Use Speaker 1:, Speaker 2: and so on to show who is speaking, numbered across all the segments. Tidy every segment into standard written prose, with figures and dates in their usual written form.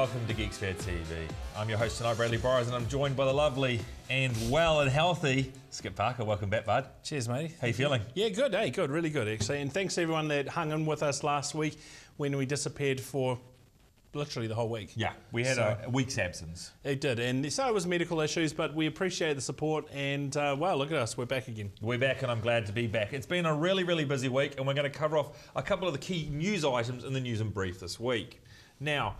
Speaker 1: welcome to Geeksphere TV. I'm your host tonight, Bradley Borrows, and I'm joined by the lovely and well and healthy Skip Parker. Welcome back, bud.
Speaker 2: Cheers, mate.
Speaker 1: How you feeling?
Speaker 2: Yeah, good. Hey, good. Really good, actually. And thanks to everyone that hung in with us last week when we disappeared for literally the whole week.
Speaker 1: Yeah, we had a week's absence.
Speaker 2: It did, and so it was medical issues, but we appreciate the support, and wow, look at us, we're back again.
Speaker 1: We're back, and I'm glad to be back. It's been a really, really busy week, and we're going to cover off a couple of the key news items in the news and brief this week. Now,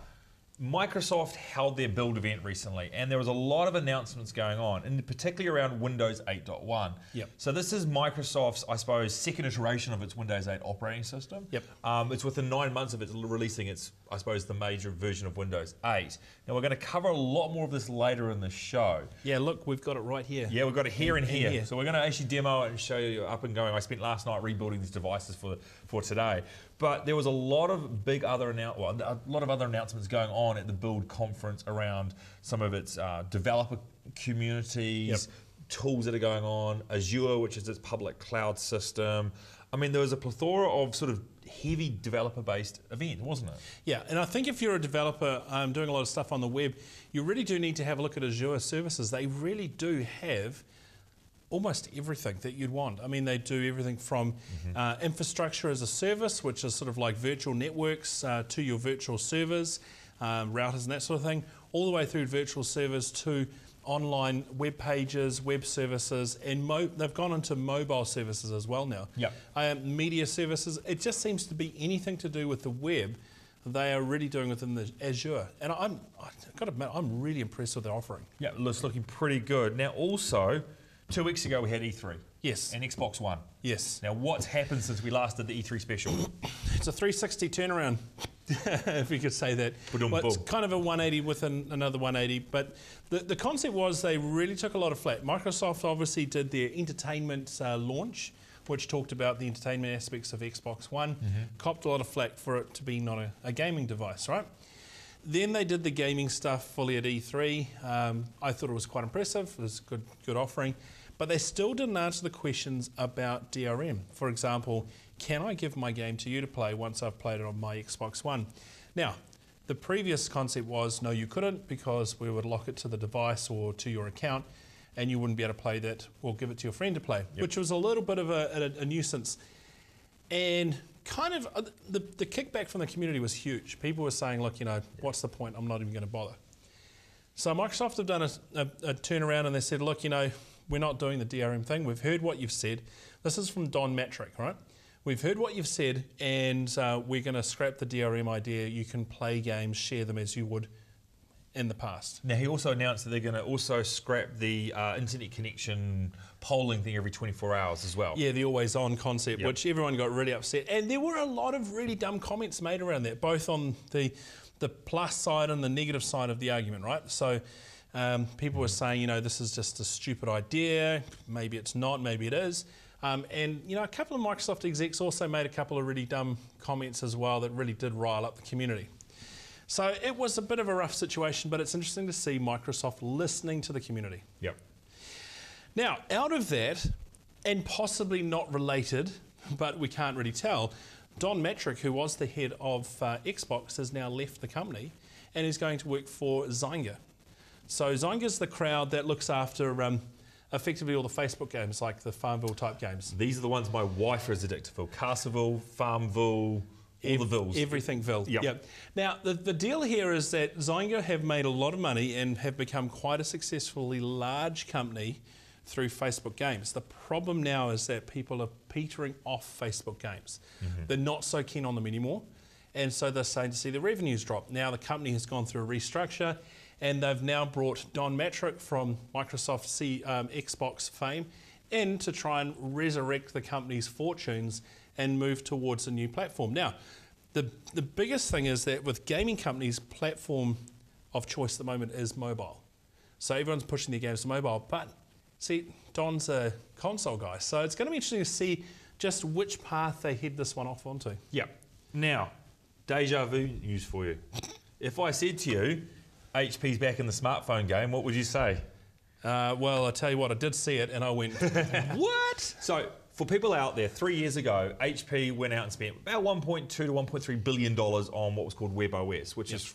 Speaker 1: Microsoft held their build event recently, and there was a lot of announcements going on, and particularly around Windows 8.1.
Speaker 2: Yep.
Speaker 1: So this is Microsoft's, I suppose, second iteration of its Windows 8 operating system.
Speaker 2: Yep.
Speaker 1: It's within 9 months of it releasing its, I suppose, the major version of Windows 8. Now we're going to cover a lot more of this later in the show.
Speaker 2: Yeah, look, we've got it right here.
Speaker 1: Yeah, we've got it here and here. So we're going to actually demo it and show you up and going. I spent last night rebuilding these devices for today. But there was a lot of other announcements going on at the Build conference around some of its developer communities, tools that are going on, Azure, which is its public cloud system. I mean, there was a plethora of sort of heavy developer-based event, wasn't it?
Speaker 2: Yeah, and I think if you're a developer doing a lot of stuff on the web, you really do need to have a look at Azure services. They really do have almost everything that you'd want. I mean, they do everything from infrastructure as a service, which is sort of like virtual networks to your virtual servers, routers and that sort of thing, all the way through virtual servers to online web pages, web services, and they've gone into mobile services as well now.
Speaker 1: Yep.
Speaker 2: Media services. It just seems to be anything to do with the web they are really doing within the Azure. And I've got to admit, I'm really impressed with their offering.
Speaker 1: Yeah, it's looking pretty good. Now also, 2 weeks ago we had E3.
Speaker 2: Yes.
Speaker 1: And Xbox One.
Speaker 2: Yes.
Speaker 1: Now what's happened since we last did the E3 special?
Speaker 2: It's a 360 turnaround, if you could say that. Well, it's kind of a 180 with another 180, but the concept was they really took a lot of flack. Microsoft obviously did their entertainment launch, which talked about the entertainment aspects of Xbox One, copped a lot of flack for it to be not a gaming device, right? Then they did the gaming stuff fully at E3. I thought it was quite impressive. It was a good offering. But they still didn't answer the questions about DRM. For example, can I give my game to you to play once I've played it on my Xbox One? Now, the previous concept was, no, you couldn't, because we would lock it to the device or to your account, and you wouldn't be able to play that or give it to your friend to play, which was a little bit of a nuisance. And kind of the kickback from the community was huge. People were saying, look, what's the point? I'm not even going to bother. So Microsoft have done a turnaround, and they said, look, we're not doing the DRM thing. We've heard what you've said. This is from Don Matrick, right? We've heard what you've said, and we're going to scrap the DRM idea. You can play games, share them as you would in the past.
Speaker 1: Now, he also announced that they're going to also scrap the internet connection polling thing every 24 hours as well.
Speaker 2: Yeah, the always-on concept, which everyone got really upset. And there were a lot of really dumb comments made around that, both on the plus side and the negative side of the argument, right? So people were saying, this is just a stupid idea. Maybe it's not, maybe it is. And a couple of Microsoft execs also made a couple of really dumb comments as well that really did rile up the community. So it was a bit of a rough situation, but it's interesting to see Microsoft listening to the community.
Speaker 1: Yep.
Speaker 2: Now, out of that, and possibly not related, but we can't really tell, Don Matrick, who was the head of Xbox, has now left the company and is going to work for Zynga. So Zynga's the crowd that looks after effectively all the Facebook games, like the Farmville type games.
Speaker 1: These are the ones my wife is addicted to. Castleville, Farmville, all the Villes.
Speaker 2: Everything Ville. Yep. Now, the deal here is that Zynga have made a lot of money and have become quite a successfully large company through Facebook games. The problem now is that people are petering off Facebook games. They're not so keen on them anymore, and so they're starting to see the revenues drop. Now the company has gone through a restructure, and they've now brought Don Matrick from Microsoft Xbox fame in to try and resurrect the company's fortunes and move towards a new platform. Now, the biggest thing is that with gaming companies, platform of choice at the moment is mobile. So everyone's pushing their games to mobile, but see, Don's a console guy, so it's going to be interesting to see just which path they head this one off onto.
Speaker 1: Yeah. Now, deja vu news for you. If I said to you, HP's back in the smartphone game, what would you say?
Speaker 2: Well, I tell you what, I did see it and I went, what?
Speaker 1: So, For people out there, 3 years ago, HP went out and spent about $1.2 to $1.3 billion on what was called WebOS, which is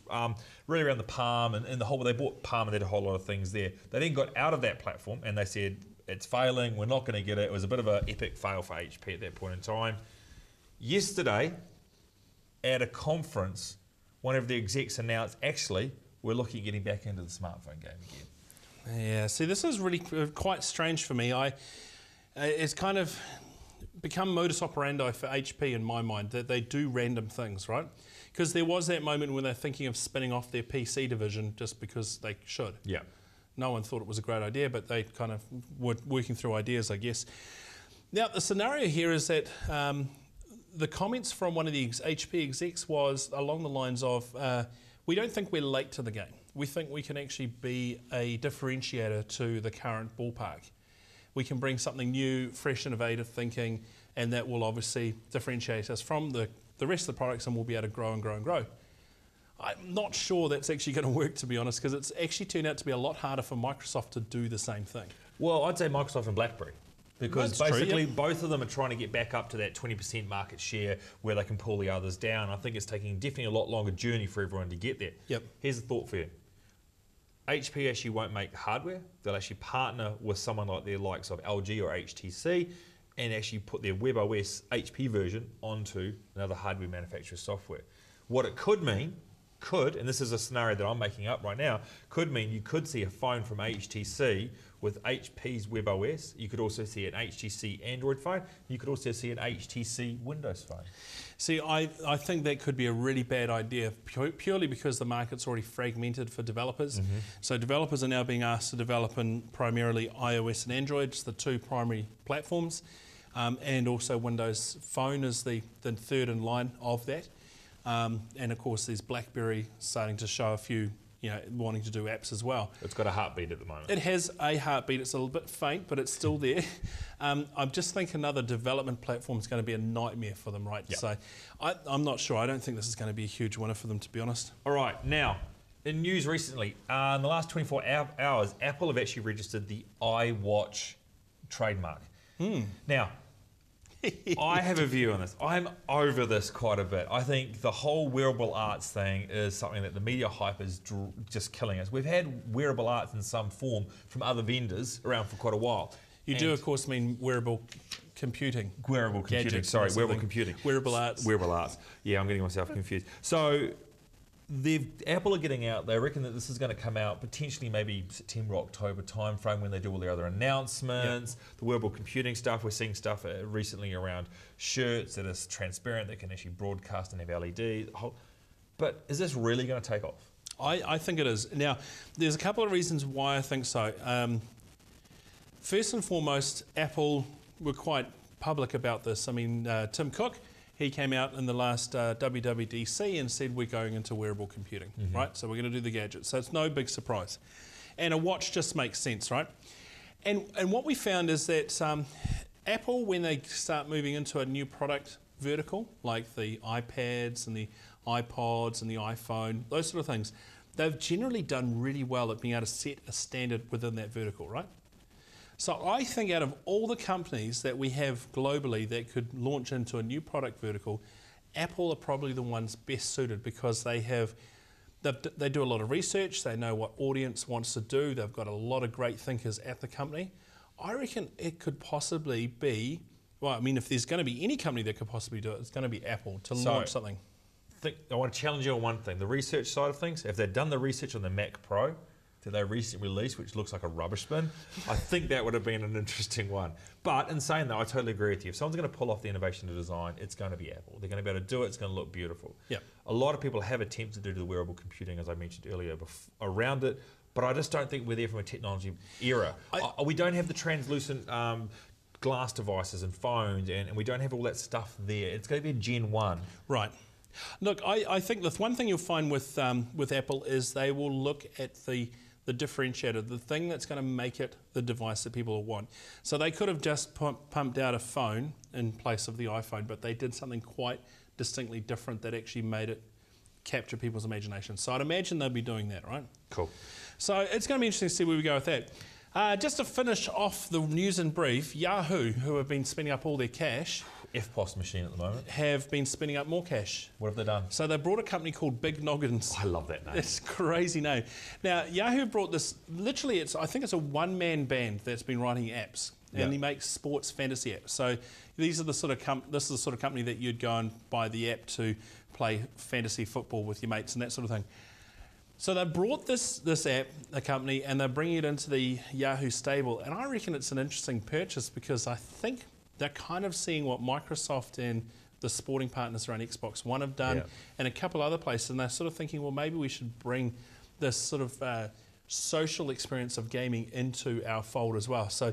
Speaker 1: really around the Palm and the whole. They bought Palm and they did a whole lot of things there. They then got out of that platform and they said, it's failing, we're not going to get it. It was a bit of an epic fail for HP at that point in time. Yesterday, at a conference, one of the execs announced, actually, we're looking at getting back into the smartphone game again.
Speaker 2: Yeah, see, this is really quite strange for me. It's kind of become modus operandi for HP in my mind, that they do random things, right? Because there was that moment when they're thinking of spinning off their PC division just because they should.
Speaker 1: Yeah.
Speaker 2: No one thought it was a great idea, but they kind of were working through ideas, I guess. Now, the scenario here is that the comments from one of the HP execs was along the lines of, we don't think we're late to the game. We think we can actually be a differentiator to the current ballpark. We can bring something new, fresh, innovative thinking, and that will obviously differentiate us from the rest of the products, and we'll be able to grow and grow and grow. I'm not sure that's actually going to work, to be honest, because it's actually turned out to be a lot harder for Microsoft to do the same thing.
Speaker 1: Well, I'd say Microsoft and BlackBerry. Because that's basically both of them are trying to get back up to that 20% market share where they can pull the others down. I think it's taking definitely a lot longer journey for everyone to get there.
Speaker 2: Yep.
Speaker 1: Here's the thought for you. HP actually won't make the hardware. They'll actually partner with someone like their likes of LG or HTC and actually put their WebOS HP version onto another hardware manufacturer's software. What it could mean, and this is a scenario that I'm making up right now, could mean you could see a phone from HTC with HP's WebOS. You could also see an HTC Android phone. You could also see an HTC Windows phone.
Speaker 2: See, I think that could be a really bad idea, purely because the market's already fragmented for developers. Mm-hmm. So developers are now being asked to develop in primarily iOS and Android, it's the two primary platforms, and also Windows Phone is the third in line of that. And of course, there's BlackBerry starting to show a few, wanting to do apps as well.
Speaker 1: It's got a heartbeat at the moment.
Speaker 2: It has a heartbeat. It's a little bit faint, but it's still there. I just think another development platform is going to be a nightmare for them, right? Yep. So I'm not sure. I don't think this is going to be a huge winner for them, to be honest.
Speaker 1: All right. Now, in news recently, in the last 24 hours, Apple have actually registered the iWatch trademark. Now, I have a view on this. I'm over this quite a bit. I think the whole wearable arts thing is something that the media hype is just killing us. We've had wearable arts in some form from other vendors around for quite a while.
Speaker 2: You do, of course, mean wearable computing.
Speaker 1: Wearable computing,
Speaker 2: gadgets,
Speaker 1: sorry, wearable computing.
Speaker 2: Wearable arts.
Speaker 1: Wearable arts. Yeah, I'm getting myself confused. So, Apple are getting out, they reckon that this is going to come out potentially maybe September, October timeframe when they do all their other announcements. Yep. The wearable computing stuff, we're seeing stuff recently around shirts that is transparent, that can actually broadcast and have LEDs. But is this really going to take off?
Speaker 2: I think it is. Now, there's a couple of reasons why I think so. First and foremost, Apple were quite public about this. I mean, Tim Cook, he came out in the last WWDC and said we're going into wearable computing, right? So we're going to do the gadgets. So it's no big surprise. And a watch just makes sense, right? And what we found is that Apple, when they start moving into a new product vertical, like the iPads and the iPods and the iPhone, those sort of things, they've generally done really well at being able to set a standard within that vertical, right? So I think out of all the companies that we have globally that could launch into a new product vertical, Apple are probably the ones best suited because they do a lot of research, they know what audience wants to do, they've got a lot of great thinkers at the company. I reckon it could possibly be, well, I mean, if there's going to be any company that could possibly do it, it's going to be Apple to launch something.
Speaker 1: I want to challenge you on one thing, the research side of things. If they'd done the research on the Mac Pro that they recently released, which looks like a rubbish bin, I think that would have been an interesting one. But in saying that, I totally agree with you. If someone's going to pull off the innovation to design, it's going to be Apple. They're going to be able to do it. It's going to look beautiful.
Speaker 2: Yep.
Speaker 1: A lot of people have attempted to do the wearable computing, as I mentioned earlier, around it, but I just don't think we're there from a technology era. We don't have the translucent glass devices and phones, and we don't have all that stuff there. It's going to be a Gen 1.
Speaker 2: Right. Look, I think the one thing you'll find with Apple is they will look at the differentiator, the thing that's going to make it the device that people will want. So they could have just pumped out a phone in place of the iPhone, but they did something quite distinctly different that actually made it capture people's imagination. So I'd imagine they'll be doing that, right?
Speaker 1: Cool.
Speaker 2: So it's going to be interesting to see where we go with that. Just to finish off the news and brief, Yahoo, who have been spending up all their cash,
Speaker 1: FPOS machine at the moment,
Speaker 2: have been spending up more cash.
Speaker 1: What have they done?
Speaker 2: So they brought a company called Big Noggins.
Speaker 1: Oh, I love that name.
Speaker 2: It's a crazy name. Now, Yahoo brought this, literally, I think it's a one-man band that's been writing apps, and he makes sports fantasy apps. So these are the sort of this is the sort of company that you'd go and buy the app to play fantasy football with your mates and that sort of thing. So they brought this app, the company, and they're bringing it into the Yahoo stable. And I reckon it's an interesting purchase because I think they're kind of seeing what Microsoft and the sporting partners around Xbox One have done, and a couple other places, and they're sort of thinking, well, maybe we should bring this sort of social experience of gaming into our fold as well. So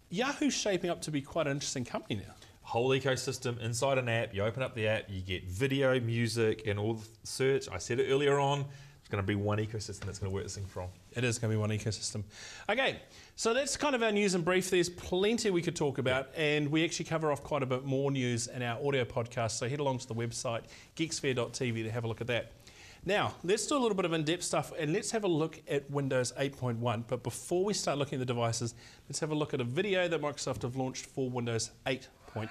Speaker 2: Yahoo's shaping up to be quite an interesting company now.
Speaker 1: Whole ecosystem inside an app. You open up the app, you get video, music, and all the search. I said it earlier on. It's going to be one ecosystem that's going to work this thing from.
Speaker 2: It is going to be one ecosystem. Okay, so that's kind of our news and brief. There's plenty we could talk about, and we actually cover off quite a bit more news in our audio podcast. So head along to the website, geeksphere.tv, to have a look at that. Now, let's do a little bit of in-depth stuff, and let's have a look at Windows 8.1. But before we start looking at the devices, let's have a look at a video that Microsoft have launched for Windows 8.1.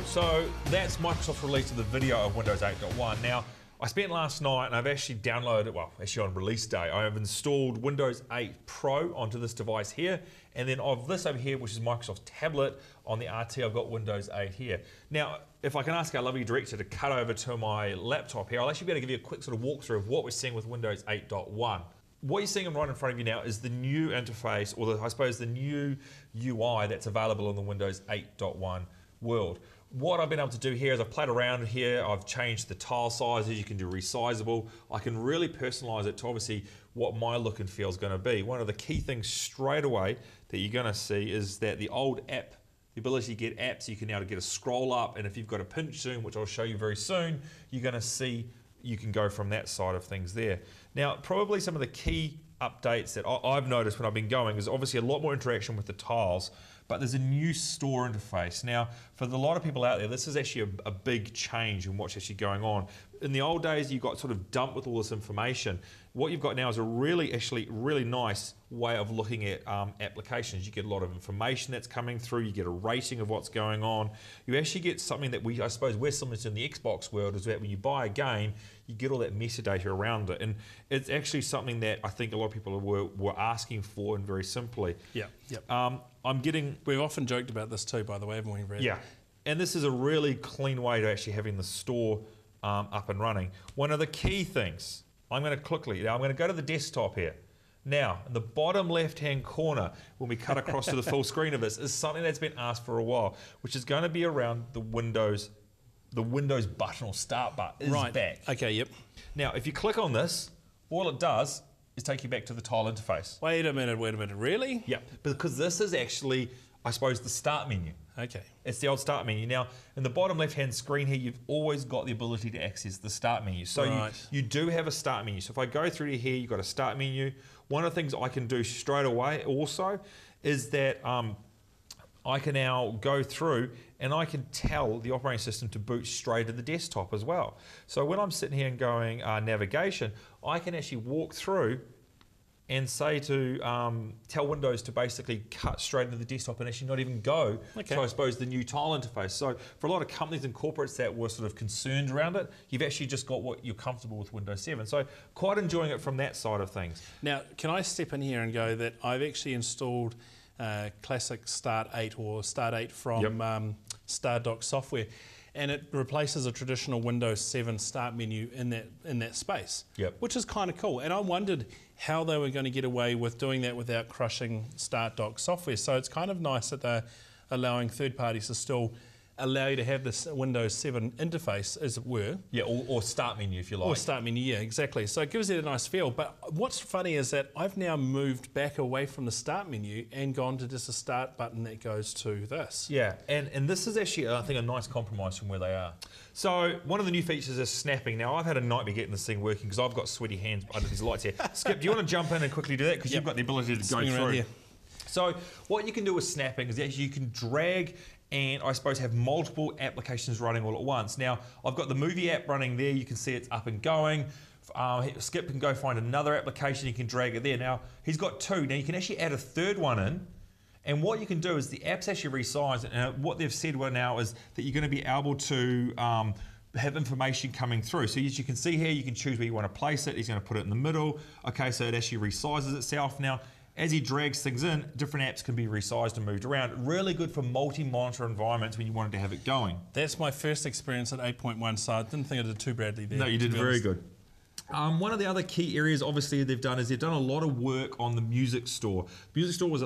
Speaker 1: So that's Microsoft release of the video of Windows 8.1. Now, I spent last night and I've actually downloaded, well, actually on release day, I have installed Windows 8 Pro onto this device here. And then of this over here, which is Microsoft's tablet, on the RT, I've got Windows 8 here. Now, if I can ask our lovely director to cut over to my laptop here, I'll actually be able to give you a quick sort of walkthrough of what we're seeing with Windows 8.1. What you're seeing right in front of you now is the new interface, or I suppose the new UI that's available in the Windows 8.1 world. What I've been able to do here is I've played around here, I've changed the tile sizes, you can do resizable. I can really personalize it to obviously what my look and feel is going to be. One of the key things straight away that you're going to see is that the old app, the ability to get apps, you can now get a scroll up, and if you've got a pinch zoom, which I'll show you very soon, you're going to see you can go from that side of things there. Now, probably some of the key updates that I've noticed when I've been going is obviously a lot more interaction with the tiles, but there's a new store interface. Now, for a lot of people out there, this is actually a big change in what's actually going on. In the old days, you got sort of dumped with all this information. What you've got now is a really nice way of looking at applications. You get a lot of information that's coming through, you get a rating of what's going on. You actually get something that I suppose we're similar to in the Xbox world, is that when you buy a game, you get all that metadata around it. And it's actually something that I think a lot of people were asking for, and very simply.
Speaker 2: Yeah. Yep.
Speaker 1: We've
Speaker 2: often joked about this too, by the way, haven't we, Brad?
Speaker 1: Yeah. And this is a really clean way to actually having the store up and running. One of the key things, I'm going to go to the desktop here. Now, in the bottom left-hand corner, when we cut across to the full screen of this, is something that's been asked for a while, which is going to be around the Windows button or start button is back.
Speaker 2: Okay, yep.
Speaker 1: Now, if you click on this, all it does is take you back to the tile interface.
Speaker 2: Wait a minute, really?
Speaker 1: Yeah, because this is actually, I suppose, the start menu.
Speaker 2: Okay.
Speaker 1: It's the old start menu. Now, in the bottom left-hand screen here, you've always got the ability to access the start menu. So you do have a start menu. So if I go through to here, you've got a start menu. One of the things I can do straight away also is that I can now go through and I can tell the operating system to boot straight to the desktop as well. So when I'm sitting here and going navigation, I can actually walk through and say to tell Windows to basically cut straight into the desktop and actually not even go to, I suppose, the new tile interface. So for a lot of companies and corporates that were sort of concerned around it, you've actually just got what you're comfortable with Windows 7. So quite enjoying it from that side of things.
Speaker 2: Now, can I step in here and go that I've actually installed classic Start 8 or Start 8 from StarDock software, and it replaces a traditional Windows 7 start menu in that space, which is kind of cool. And I wondered how they were going to get away with doing that without crushing StarDock software. So it's kind of nice that they're allowing third parties to still allow you to have this Windows 7 interface, as it were.
Speaker 1: Yeah, or start menu if you like.
Speaker 2: Or start menu, yeah, exactly. So it gives it a nice feel. But what's funny is that I've now moved back away from the start menu and gone to just a start button that goes to this.
Speaker 1: Yeah, and this is actually, I think, a nice compromise from where they are. So one of the new features is snapping. Now, I've had a nightmare getting this thing working because I've got sweaty hands under these lights here. Skip, do you want to jump in and quickly do that? Because you've got the ability to go through. Here. So what you can do with snapping is actually you can drag and I suppose have multiple applications running all at once. Now, I've got the movie app running there. You can see it's up and going. Skip can go find another application. You can drag it there. Now, he's got two. Now, you can actually add a third one in. And what you can do is the app's actually resized. And what they've said now is that you're going to be able to have information coming through. So as you can see here, you can choose where you want to place it. He's going to put it in the middle. Okay, so it actually resizes itself. Now, as he drags things in, different apps can be resized and moved around. Really good for multi-monitor environments when you wanted to have it going.
Speaker 2: That's my first experience at 8.1, so I didn't think I did too badly there.
Speaker 1: No, you did very good. One of the other key areas, obviously, they've done a lot of work on the music store. The music store was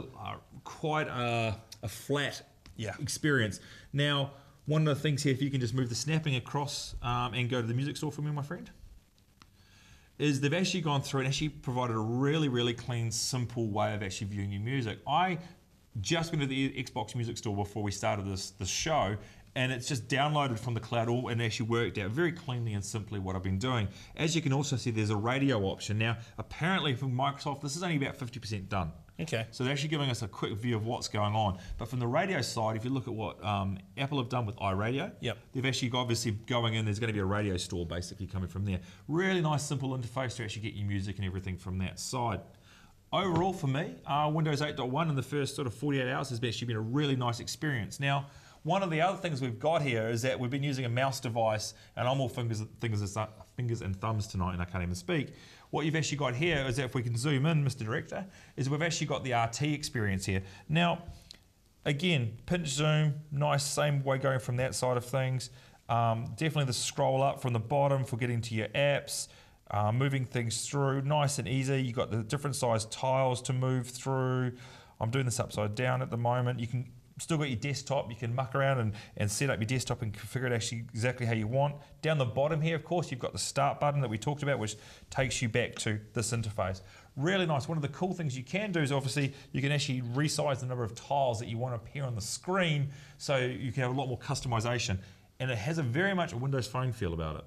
Speaker 1: quite a flat experience. Now, one of the things here, if you can just move the snapping across and go to the music store for me, my friend, is they've actually gone through and actually provided a really, really clean, simple way of actually viewing your music. I just went to the Xbox Music Store before we started this show, and it's just downloaded from the cloud and actually worked out very cleanly and simply what I've been doing. As you can also see, there's a radio option. Now, apparently from Microsoft, this is only about 50% done.
Speaker 2: Okay.
Speaker 1: So they're actually giving us a quick view of what's going on. But from the radio side, if you look at what Apple have done with iRadio, they've actually obviously going in, there's going to be a radio store basically coming from there. Really nice, simple interface to actually get your music and everything from that side. Overall for me, Windows 8.1 in the first sort of 48 hours has actually been a really nice experience. Now, one of the other things we've got here is that we've been using a mouse device, and I'm all fingers and thumbs tonight, and I can't even speak. What you've actually got here is that if we can zoom in, Mr. Director, is we've actually got the RT experience here. Now, again, pinch zoom, nice, same way going from that side of things. Definitely the scroll up from the bottom for getting to your apps, moving things through, nice and easy. You've got the different size tiles to move through. I'm doing this upside down at the moment. You can still got your desktop, you can muck around and set up your desktop and configure it actually exactly how you want. Down the bottom here, of course, you've got the start button that we talked about, which takes you back to this interface. Really nice. One of the cool things you can do is obviously you can actually resize the number of tiles that you want to appear on the screen, so you can have a lot more customization. And it has a very much a Windows Phone feel about it.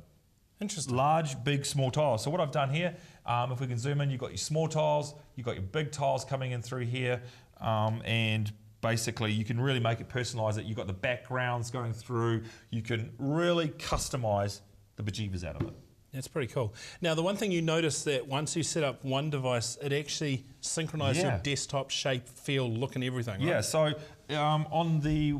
Speaker 2: Interesting.
Speaker 1: Large, big, small tiles. So what I've done here, if we can zoom in, you've got your small tiles, you've got your big tiles coming in through here, and basically, you can really make it, personalize it. You've got the backgrounds going through. You can really customize the bejeebers out of it.
Speaker 2: That's pretty cool. Now, the one thing you notice that once you set up one device, it actually synchronizes your desktop shape, feel, look, and everything, right?
Speaker 1: Yeah, so on the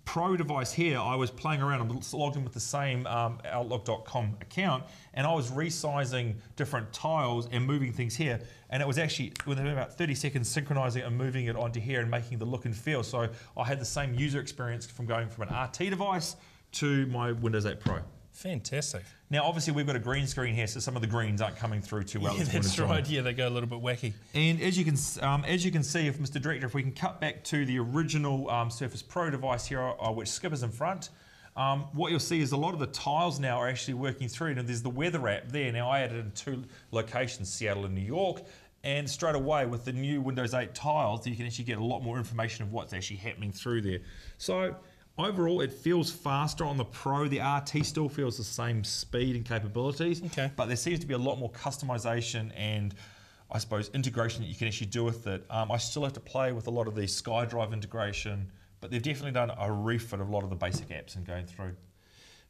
Speaker 1: Pro device here, I was playing around. I'm logged in with the same Outlook.com account, and I was resizing different tiles and moving things here. And it was actually, within about 30 seconds, synchronizing and moving it onto here and making the look and feel. So I had the same user experience from going from an RT device to my Windows 8 Pro.
Speaker 2: Fantastic.
Speaker 1: Now, obviously, we've got a green screen here, so some of the greens aren't coming through too well.
Speaker 2: Yeah, that's right. Yeah, they go a little bit wacky.
Speaker 1: And as you can see, if Mr. Director, if we can cut back to the original Surface Pro device here, which Skip is in front, what you'll see is a lot of the tiles now are actually working through. Now, there's the weather app there. Now, I added in 2 locations, Seattle and New York. And straight away, with the new Windows 8 tiles, you can actually get a lot more information of what's actually happening through there. So overall, it feels faster on the Pro. The RT still feels the same speed and capabilities, but there seems to be a lot more customization and, I suppose, integration that you can actually do with it. I still have to play with a lot of the SkyDrive integration, but they've definitely done a refit of a lot of the basic apps and going through.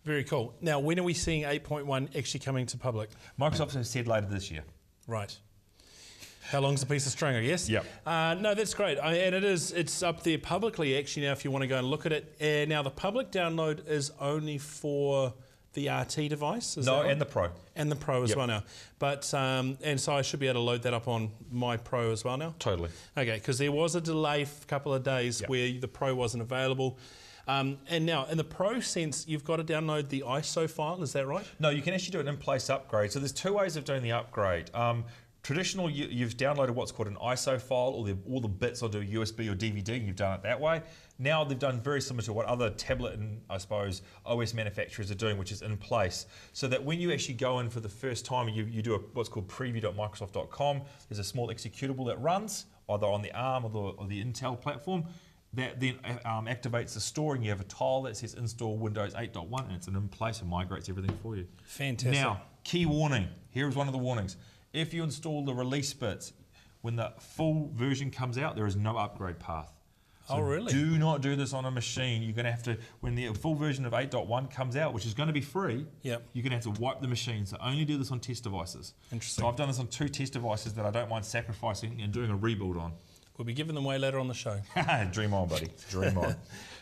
Speaker 2: Very cool. Now, when are we seeing 8.1 actually coming to public?
Speaker 1: Microsoft has said later this year.
Speaker 2: Right. How long's a piece of string, I guess?
Speaker 1: Yep.
Speaker 2: No, that's great. And it's up there publicly, actually, now, if you want to go and look at it. Now, the public download is only for the RT device, is that right?
Speaker 1: And the Pro.
Speaker 2: And the Pro as well now. But, and so I should be able to load that up on my Pro as well now?
Speaker 1: Totally.
Speaker 2: Okay, because there was a delay for a couple of days where the Pro wasn't available. And now, in the Pro sense, you've got to download the ISO file, is that right?
Speaker 1: No, you can actually do an in-place upgrade. So there's two ways of doing the upgrade. Traditional, you've downloaded what's called an ISO file, or all the bits onto a USB or DVD, you've done it that way. Now they've done very similar to what other tablet and, I suppose, OS manufacturers are doing, which is in place. So that when you actually go in for the first time, you do what's called preview.microsoft.com, there's a small executable that runs, either on the ARM or the Intel platform, that then activates the store, and you have a tile that says install Windows 8.1, and it's in place and migrates everything for you.
Speaker 2: Fantastic.
Speaker 1: Now, key warning. Here is one of the warnings. If you install the release bits, when the full version comes out, there is no upgrade path. So
Speaker 2: oh, really?
Speaker 1: Do not do this on a machine. You're going to have to, when the full version of 8.1 comes out, which is going to be free, you're going to have to wipe the machine. So only do this on test devices.
Speaker 2: Interesting.
Speaker 1: So I've done this on 2 test devices that I don't mind sacrificing and doing a rebuild on.
Speaker 2: We'll be giving them away later on the show.
Speaker 1: Dream on, buddy. Dream on.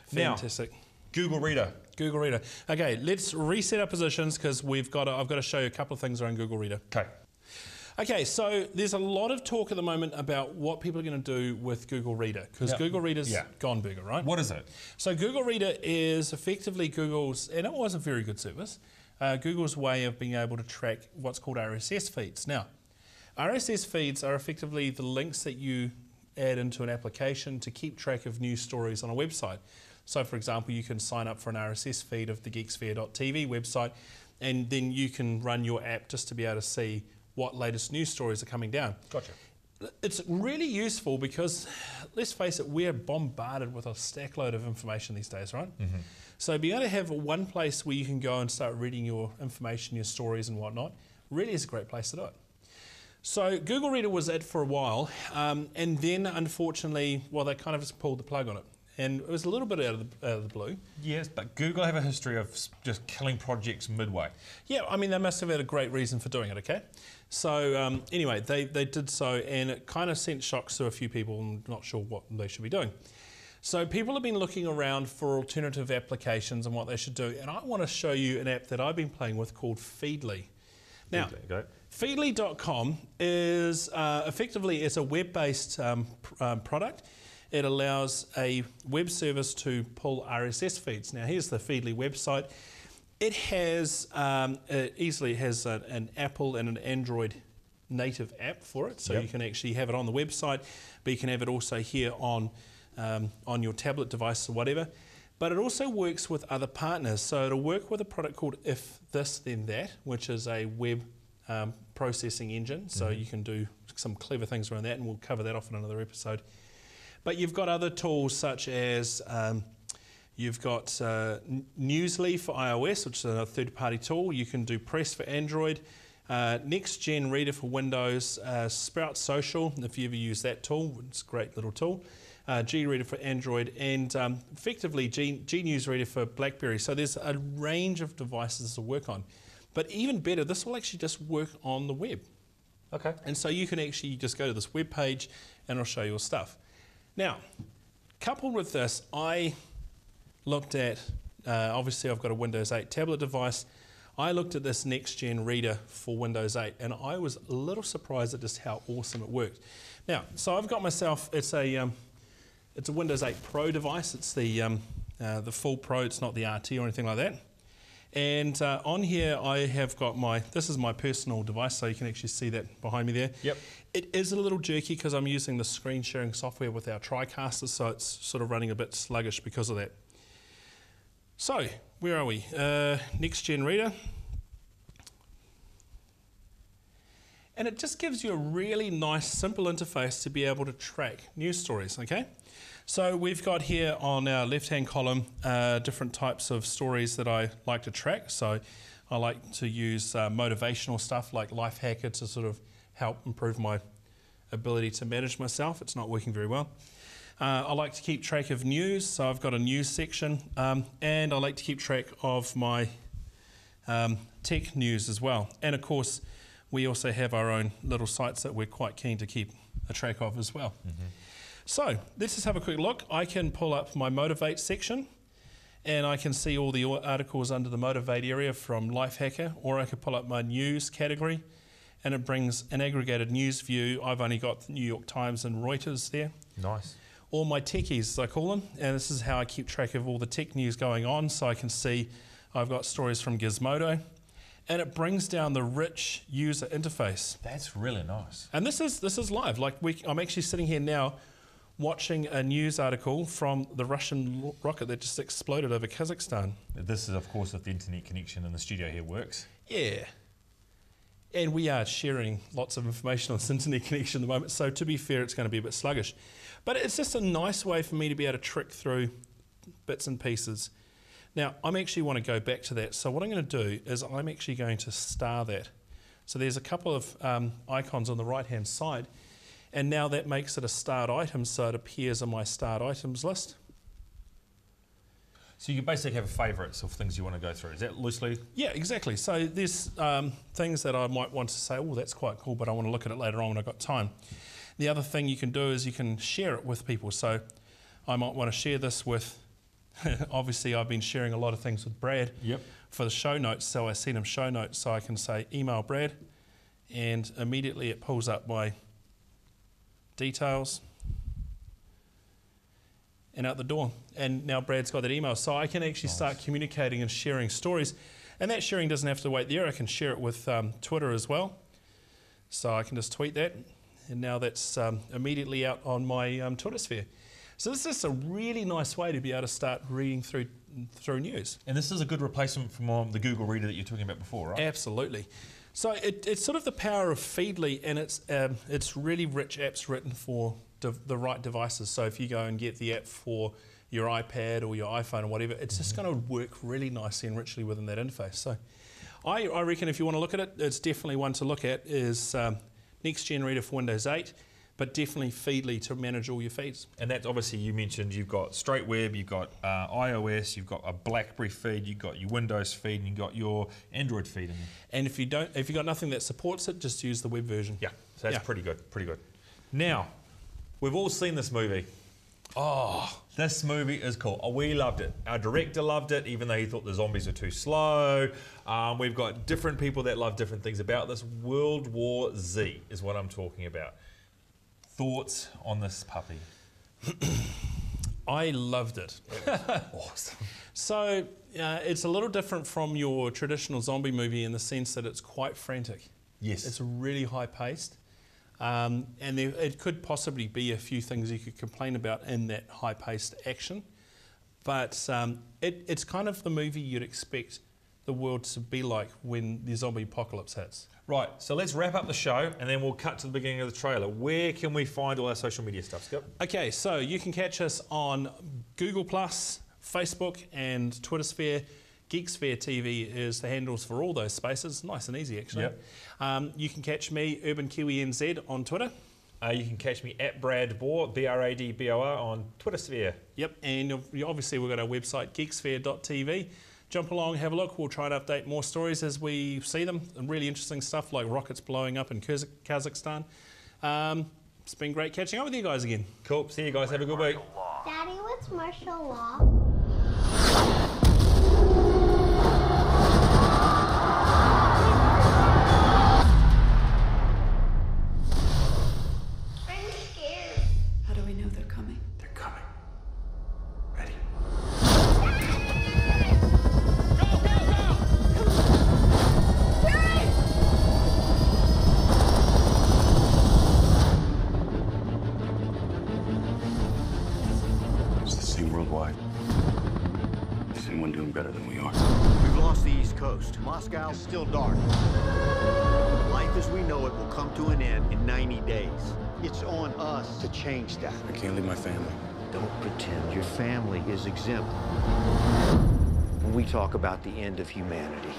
Speaker 2: Fantastic.
Speaker 1: Now, Google Reader.
Speaker 2: Google Reader. Okay, let's reset our positions because I've got to show you a couple of things around Google Reader. Okay, so there's a lot of talk at the moment about what people are going to do with Google Reader, because Google Reader's gone burger, right?
Speaker 1: What is it?
Speaker 2: So Google Reader is effectively Google's, and it was a very good service, Google's way of being able to track what's called RSS feeds. Now, RSS feeds are effectively the links that you add into an application to keep track of news stories on a website. So, for example, you can sign up for an RSS feed of the Geeksphere.tv website, and then you can run your app just to be able to see what latest news stories are coming down.
Speaker 1: Gotcha.
Speaker 2: It's really useful because, let's face it, we're bombarded with a stack load of information these days, right? Mm-hmm. So being able to have one place where you can go and start reading your information, your stories and whatnot, really is a great place to do it. So Google Reader was it for a while, and then unfortunately, well, they kind of just pulled the plug on it. And it was a little bit out of the blue. Yes,
Speaker 1: but Google have a history of just killing projects midway.
Speaker 2: Yeah, I mean, they must have had a great reason for doing it, okay? So anyway, they did so, and it kind of sent shocks to a few people and not sure what they should be doing. So people have been looking around for alternative applications and what they should do, and I want to show you an app that I've been playing with called Feedly. Now, Feedly.com is effectively, it's a web-based product. It allows a web service to pull RSS feeds. Now, here's the Feedly website. It has easily has an Apple and an Android native app for it, so you can actually have it on the website, but you can have it also here on your tablet device or whatever. But it also works with other partners. So it'll work with a product called If This Then That, which is a web processing engine. So you can do some clever things around that, and we'll cover that off in another episode. But you've got other tools such as you've got Newsly for iOS, which is a third-party tool. You can do Press for Android, Next Gen Reader for Windows, Sprout Social, if you ever use that tool, it's a great little tool. G Reader for Android, and effectively G News Reader for BlackBerry. So there's a range of devices to work on. But even better, this will actually just work on the web.
Speaker 1: Okay.
Speaker 2: And so you can actually just go to this web page and it'll show you your stuff. Now, coupled with this, I looked at, obviously I've got a Windows 8 tablet device. I looked at this Next Gen Reader for Windows 8, and I was a little surprised at just how awesome it worked. Now, so I've got myself, it's a Windows 8 Pro device. It's the full Pro, it's not the RT or anything like that. And on here I have got this is my personal device, so you can actually see that behind me there.
Speaker 1: Yep.
Speaker 2: It is a little jerky because I'm using the screen sharing software with our TriCaster, so it's sort of running a bit sluggish because of that. So, where are we? Next Gen Reader. And it just gives you a really nice, simple interface to be able to track news stories, okay? So we've got here on our left-hand column different types of stories that I like to track. So I like to use motivational stuff like Life Hacker to sort of help improve my ability to manage myself. It's not working very well. I like to keep track of news, so I've got a news section, and I like to keep track of my tech news as well. And of course, we also have our own little sites that we're quite keen to keep a track of as well. So let's just have a quick look. I can pull up my Motivate section, and I can see all the articles under the Motivate area from Lifehacker, or I could pull up my news category, and it brings an aggregated news view. I've only got the New York Times and Reuters there.
Speaker 1: Nice.
Speaker 2: All my techies, as I call them, and this is how I keep track of all the tech news going on. So I can see I've got stories from Gizmodo, and it brings down the rich user interface.
Speaker 1: That's really nice.
Speaker 2: And this is live. Like I'm actually sitting here now watching a news article from the Russian rocket that just exploded over Kazakhstan.
Speaker 1: This is, of course, if the internet connection in the studio here works.
Speaker 2: Yeah. And we are sharing lots of information on this internet connection at the moment, so to be fair, it's going to be a bit sluggish. But it's just a nice way for me to be able to trick through bits and pieces. Now, I actually want to go back to that, so what I'm going to do is I'm actually going to star that. So there's a couple of icons on the right-hand side, and now that makes it a starred item, so it appears on my starred items list.
Speaker 1: So you basically have favourites of things you want to go through. Is that loosely?
Speaker 2: Yeah, exactly. So there's things that I might want to say, oh, that's quite cool, but I want to look at it later on when I've got time. The other thing you can do is you can share it with people. So I might want to share this with, obviously I've been sharing a lot of things with Brad for the show notes, so I send him show notes, so I can say email Brad, and immediately it pulls up my details and out the door. And now Brad's got that email, so I can actually start communicating and sharing stories. And that sharing doesn't have to wait there. I can share it with Twitter as well. So I can just tweet that, and now that's immediately out on my Twitter sphere. So this is a really nice way to be able to start reading through news.
Speaker 1: And this is a good replacement for the Google Reader that you were talking about before, right?
Speaker 2: Absolutely. So it's sort of the power of Feedly, and it's really rich apps written for the right devices. So if you go and get the app for your iPad or your iPhone or whatever, it's just going to work really nicely and richly within that interface. So I reckon if you want to look at it, it's definitely one to look at, is Next Gen Reader for Windows 8, but definitely Feedly to manage all your feeds. And
Speaker 1: that's obviously, you mentioned you've got straight web, you've got iOS, you've got a BlackBerry feed, you've got your Windows feed, and you've got your Android feed in there.
Speaker 2: And if you've got nothing that supports it, just use the web version.
Speaker 1: Yeah, so that's pretty good, pretty good. Now, we've all seen this movie. Oh, this movie is cool. Oh, we loved it. Our director loved it, even though he thought the zombies were too slow. We've got different people that love different things about this. World War Z is what I'm talking about. Thoughts on this puppy?
Speaker 2: I loved it.
Speaker 1: It was awesome.
Speaker 2: So it's a little different from your traditional zombie movie in the sense that it's quite frantic.
Speaker 1: Yes.
Speaker 2: It's really high paced. And it could possibly be a few things you could complain about in that high paced action. But it's kind of the movie you'd expect the world to be like when the zombie apocalypse hits.
Speaker 1: Right, so let's wrap up the show and then we'll cut to the beginning of the trailer. Where can we find all our social media stuff, Skip?
Speaker 2: Okay, so you can catch us on Google+, Facebook and Twitter Sphere. Geeksphere TV is the handles for all those spaces. Nice and easy, actually. Yep. You can catch me, Urban Kiwi NZ, on Twitter.
Speaker 1: You can catch me at Brad Bohr, BRADBOR, on Twitter Sphere.
Speaker 2: Yep, and obviously we've got our website, geeksphere.tv. Jump along, have a look. We'll try to update more stories as we see them. And really interesting stuff like rockets blowing up in Kazakhstan. It's been great catching up with you guys again.
Speaker 1: Cool. See you guys. Have a good week.
Speaker 3: Daddy, what's martial law? I'm scared.
Speaker 4: How do we know they're coming?
Speaker 5: They're coming. Ready? It's the same worldwide. Is anyone doing better than we are?
Speaker 6: We've lost the East Coast. Moscow is still dark. Life as we know it will come to an end in 90 days. It's on us to change that.
Speaker 5: I can't leave my family.
Speaker 6: Don't pretend your family is exempt when we talk about the end of humanity.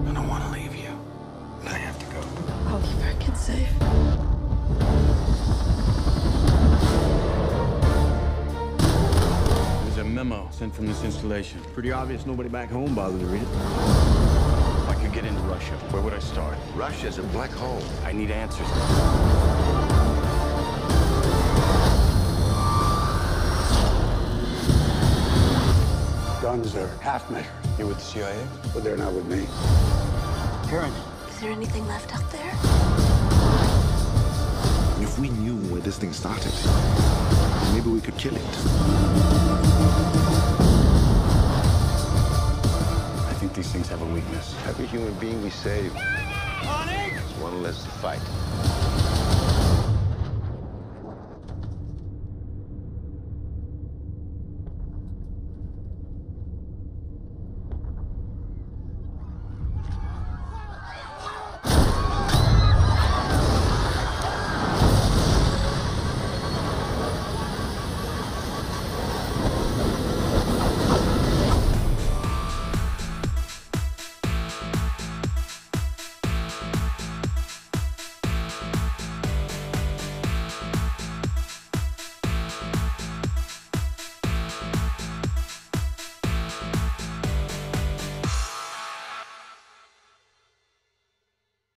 Speaker 5: I don't want to leave you, but I have to go.
Speaker 4: I'll keep our kids safe.
Speaker 5: There's a memo sent announcement from this installation.
Speaker 6: Pretty obvious nobody back home bothered to read it.
Speaker 5: If I could get into Russia, where would I start?
Speaker 7: Russia's a black hole.
Speaker 5: I need answers.
Speaker 8: Guns are half measures.
Speaker 5: You with the CIA?
Speaker 8: But they're not with me.
Speaker 6: Karen.
Speaker 4: Is there anything left out there?
Speaker 7: If we knew where this thing started, maybe we could kill it.
Speaker 5: I think these things have a weakness.
Speaker 7: Every human being we save is one less to fight.